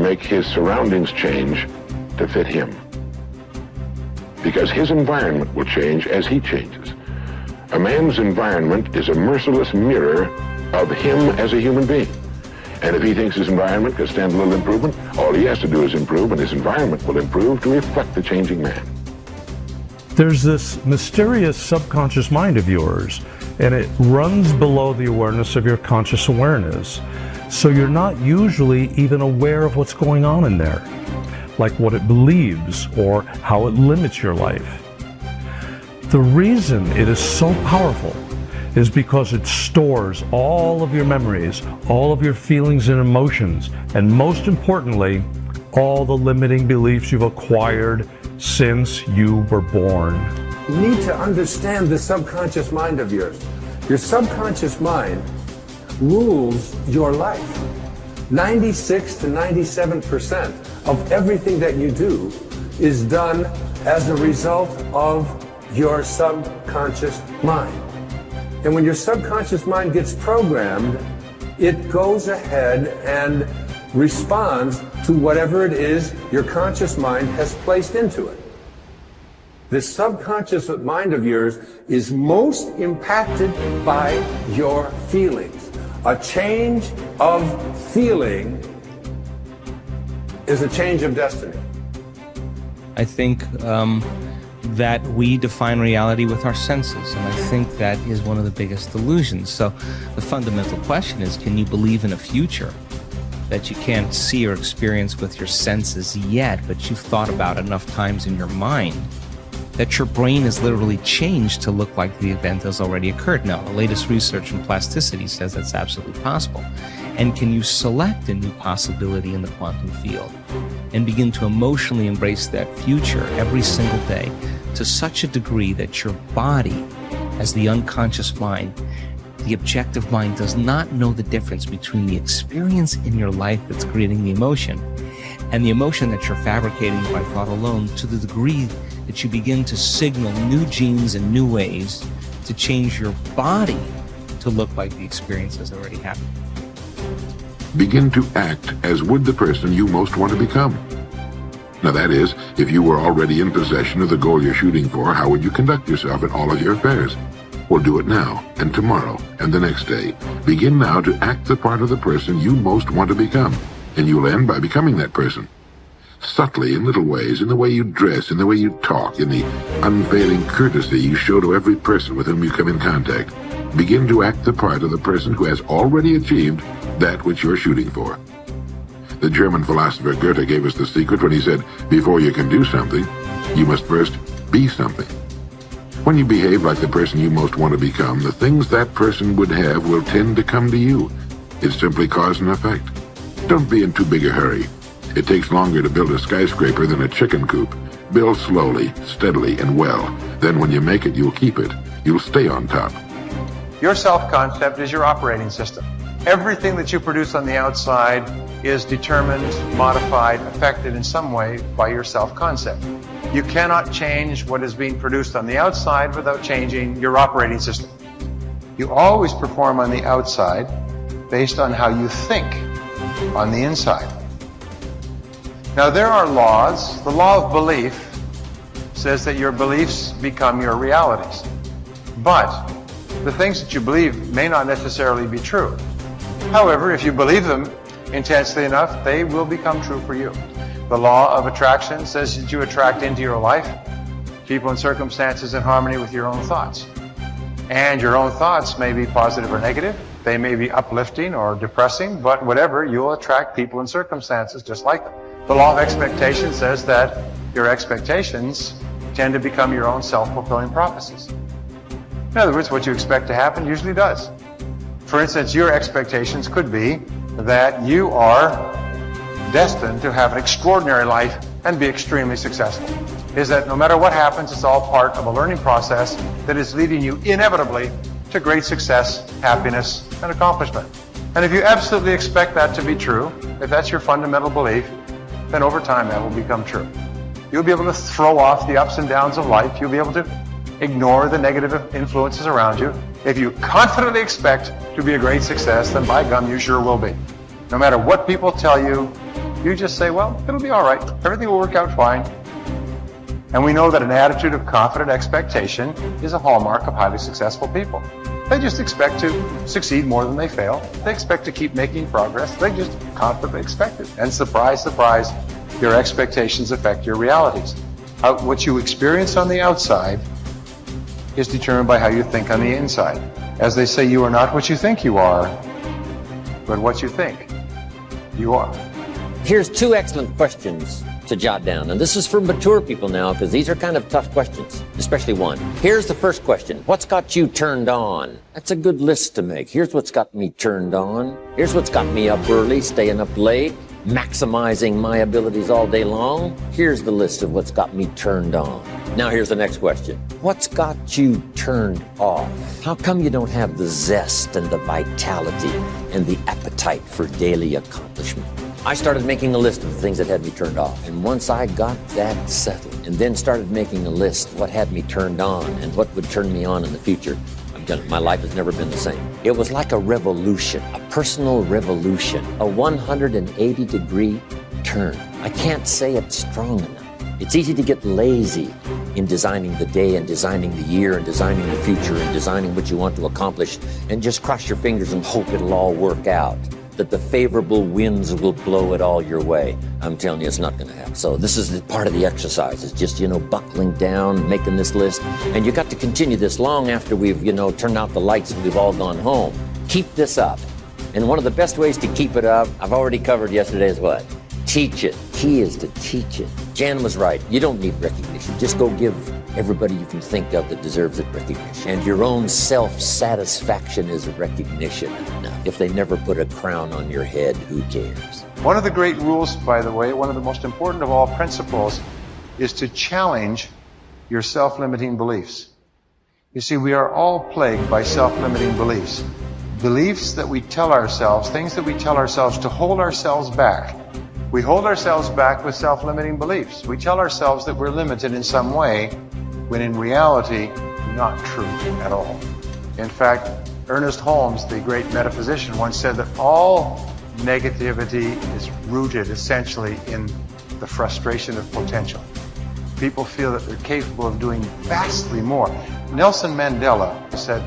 make his surroundings change to fit him. Because his environment will change as he changes. A man's environment is a merciless mirror of him as a human being. And if he thinks his environment can stand a little improvement, all he has to do is improve, and his environment will improve to reflect the changing man. There's this mysterious subconscious mind of yours, and it runs below the awareness of your conscious awareness. So you're not usually even aware of what's going on in there, like what it believes or how it limits your life. The reason it is so powerful is because it stores all of your memories, all of your feelings and emotions, and most importantly, all the limiting beliefs you've acquired since you were born. You need to understand the subconscious mind of yours. Your subconscious mind rules your life. 96 to 97% of everything that you do is done as a result of your subconscious mind. And when your subconscious mind gets programmed, it goes ahead and responds to whatever it is your conscious mind has placed into it. This subconscious mind of yours is most impacted by your feelings. A change of feeling is a change of destiny. I think that we define reality with our senses, and I think that is one of the biggest delusions. So the fundamental question is, can you believe in a future that you can't see or experience with your senses yet, but you've thought about enough times in your mind that your brain has literally changed to look like the event has already occurred? Now, the latest research in plasticity says that's absolutely possible. And can you select a new possibility in the quantum field and begin to emotionally embrace that future every single day to such a degree that your body, as the unconscious mind, the objective mind, does not know the difference between the experience in your life that's creating the emotion and the emotion that you're fabricating by thought alone, to the degree that you begin to signal new genes and new ways to change your body to look like the experience has already happened. Begin to act as would the person you most want to become. Now that is, if you were already in possession of the goal you're shooting for, how would you conduct yourself in all of your affairs? Well, do it now, and tomorrow, and the next day. Begin now to act the part of the person you most want to become, and you'll end by becoming that person. Subtly, in little ways, in the way you dress, in the way you talk, in the unfailing courtesy you show to every person with whom you come in contact. Begin to act the part of the person who has already achieved that which you're shooting for. The German philosopher Goethe gave us the secret when he said, before you can do something, you must first be something. When you behave like the person you most want to become, the things that person would have will tend to come to you. It's simply cause and effect. Don't be in too big a hurry. It takes longer to build a skyscraper than a chicken coop. Build slowly, steadily, and well. Then when you make it, you'll keep it. You'll stay on top. Your self-concept is your operating system. Everything that you produce on the outside is determined, modified, affected in some way by your self-concept. You cannot change what is being produced on the outside without changing your operating system. You always perform on the outside based on how you think on the inside. Now there are laws. The law of belief says that your beliefs become your realities. But the things that you believe may not necessarily be true. However, if you believe them intensely enough, they will become true for you. The law of attraction says that you attract into your life people and circumstances in harmony with your own thoughts. And your own thoughts may be positive or negative. They may be uplifting or depressing, but whatever, you'll attract people and circumstances just like them. The law of expectation says that your expectations tend to become your own self-fulfilling prophecies. In other words, what you expect to happen usually does. For instance, your expectations could be that you are destined to have an extraordinary life and be extremely successful. Is that no matter what happens, it's all part of a learning process that is leading you inevitably to great success, happiness, and accomplishment. And if you absolutely expect that to be true, if that's your fundamental belief, then over time that will become true. You'll be able to throw off the ups and downs of life. You'll be able to ignore the negative influences around you. If you confidently expect to be a great success, then by gum, you sure will be. No matter what people tell you, You just say, well, it'll be all right. Everything will work out fine. And we know that an attitude of confident expectation is a hallmark of highly successful people. They just expect to succeed more than they fail. They expect to keep making progress. They just confidently expect it. And surprise, surprise, your expectations affect your realities. What you experience on the outside is determined by how you think on the inside. As they say, you are not what you think you are, but what you think you are. Here's 2 excellent questions to jot down. And this is for mature people now, because these are kind of tough questions, especially one. Here's the first question. What's got you turned on? That's a good list to make. Here's what's got me turned on. Here's what's got me up early, staying up late, maximizing my abilities all day long. Here's the list of what's got me turned on. Now here's the next question. What's got you turned off? How come you don't have the zest and the vitality and the appetite for daily accomplishment? I started making a list of the things that had me turned off. And once I got that settled and then started making a list of what had me turned on and what would turn me on in the future, my life has never been the same. It was like a revolution, a personal revolution, a 180-degree turn. I can't say it strong enough. It's easy to get lazy in designing the day and designing the year and designing the future and designing what you want to accomplish and just cross your fingers and hope it'll all work out, that the favorable winds will blow it all your way. I'm telling you, it's not going to happen. So this is part of the exercise. It's just, buckling down, making this list. And you got to continue this long after we've, turned out the lights and we've all gone home. Keep this up. And one of the best ways to keep it up, I've already covered yesterday, is what? Teach it. Key is to teach it. Jan was right. You don't need recognition. Just go give everybody you can think of that deserves it recognition. And your own self-satisfaction is recognition. Now, if they never put a crown on your head, who cares? One of the great rules, by the way, one of the most important of all principles, is to challenge your self-limiting beliefs. You see, we are all plagued by self-limiting beliefs. Beliefs that we tell ourselves, things that we tell ourselves to hold ourselves back. We hold ourselves back with self-limiting beliefs. We tell ourselves that we're limited in some way, when in reality, not true at all. In fact, Ernest Holmes, the great metaphysician, once said that all negativity is rooted essentially in the frustration of potential. People feel that they're capable of doing vastly more. Nelson Mandela said,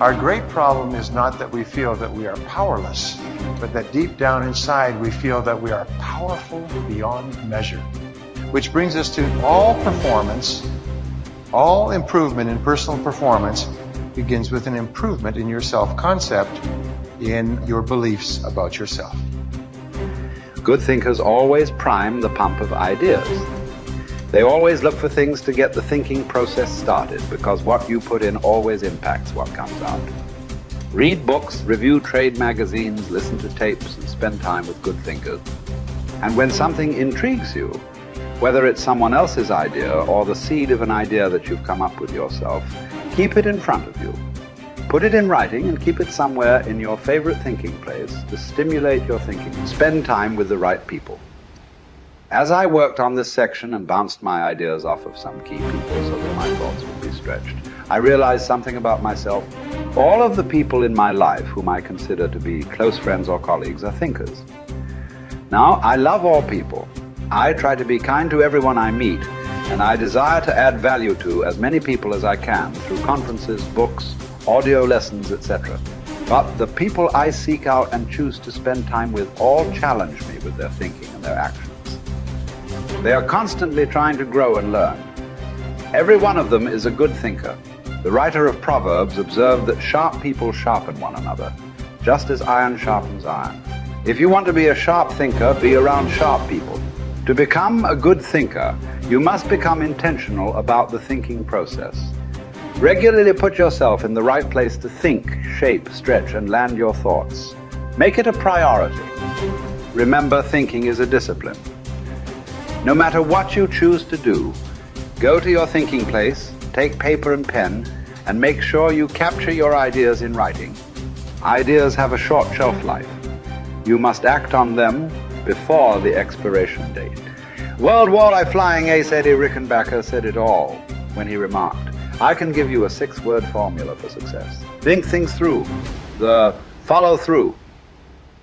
our great problem is not that we feel that we are powerless, but that deep down inside we feel that we are powerful beyond measure. Which brings us to all performance, all improvement in personal performance begins with an improvement in your self-concept, in your beliefs about yourself. Good thinkers always prime the pump of ideas. They always look for things to get the thinking process started, because what you put in always impacts what comes out. Read books, review trade magazines, listen to tapes, and spend time with good thinkers. And when something intrigues you, whether it's someone else's idea or the seed of an idea that you've come up with yourself, keep it in front of you. Put it in writing and keep it somewhere in your favorite thinking place to stimulate your thinking. Spend time with the right people. As I worked on this section and bounced my ideas off of some key people so that my thoughts would be stretched, I realized something about myself. All of the people in my life whom I consider to be close friends or colleagues are thinkers. Now, I love all people. I try to be kind to everyone I meet, and I desire to add value to as many people as I can through conferences, books, audio lessons, etc. But the people I seek out and choose to spend time with all challenge me with their thinking and their actions. They are constantly trying to grow and learn. Every one of them is a good thinker. The writer of Proverbs observed that sharp people sharpen one another, just as iron sharpens iron. If you want to be a sharp thinker, be around sharp people. To become a good thinker, you must become intentional about the thinking process. Regularly put yourself in the right place to think, shape, stretch, and land your thoughts. Make it a priority. Remember, thinking is a discipline. No matter what you choose to do, go to your thinking place, take paper and pen, and make sure you capture your ideas in writing. Ideas have a short shelf life. You must act on them before the expiration date. World Walleye Flying Ace Eddie Rickenbacker said it all when he remarked, I can give you a 6-word formula for success. Think things through, the follow through.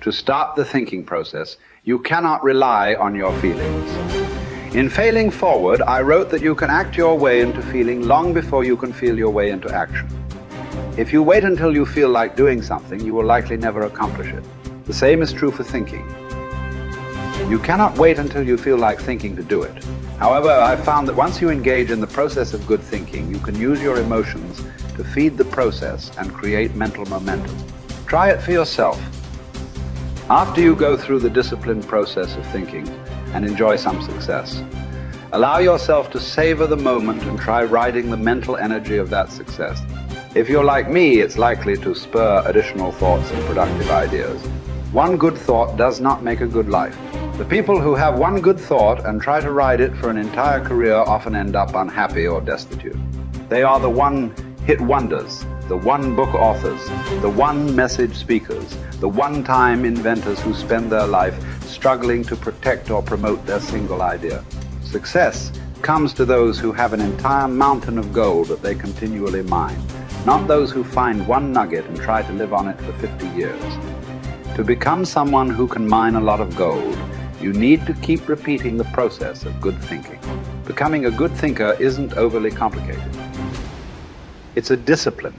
To start the thinking process, You cannot rely on your feelings. In Failing Forward, I wrote that you can act your way into feeling long before you can feel your way into action. If you wait until you feel like doing something, you will likely never accomplish it. The same is true for thinking. You cannot wait until you feel like thinking to do it. However, I've found that once you engage in the process of good thinking, you can use your emotions to feed the process and create mental momentum. Try it for yourself. After you go through the disciplined process of thinking and enjoy some success, allow yourself to savor the moment and try riding the mental energy of that success. If you're like me, it's likely to spur additional thoughts and productive ideas. One good thought does not make a good life. The people who have one good thought and try to ride it for an entire career often end up unhappy or destitute. They are the one-hit wonders, the one-book authors, the one-message speakers, the one-time inventors who spend their life struggling to protect or promote their single idea. Success comes to those who have an entire mountain of gold that they continually mine, not those who find one nugget and try to live on it for 50 years. To become someone who can mine a lot of gold, you need to keep repeating the process of good thinking. Becoming a good thinker isn't overly complicated. It's a discipline.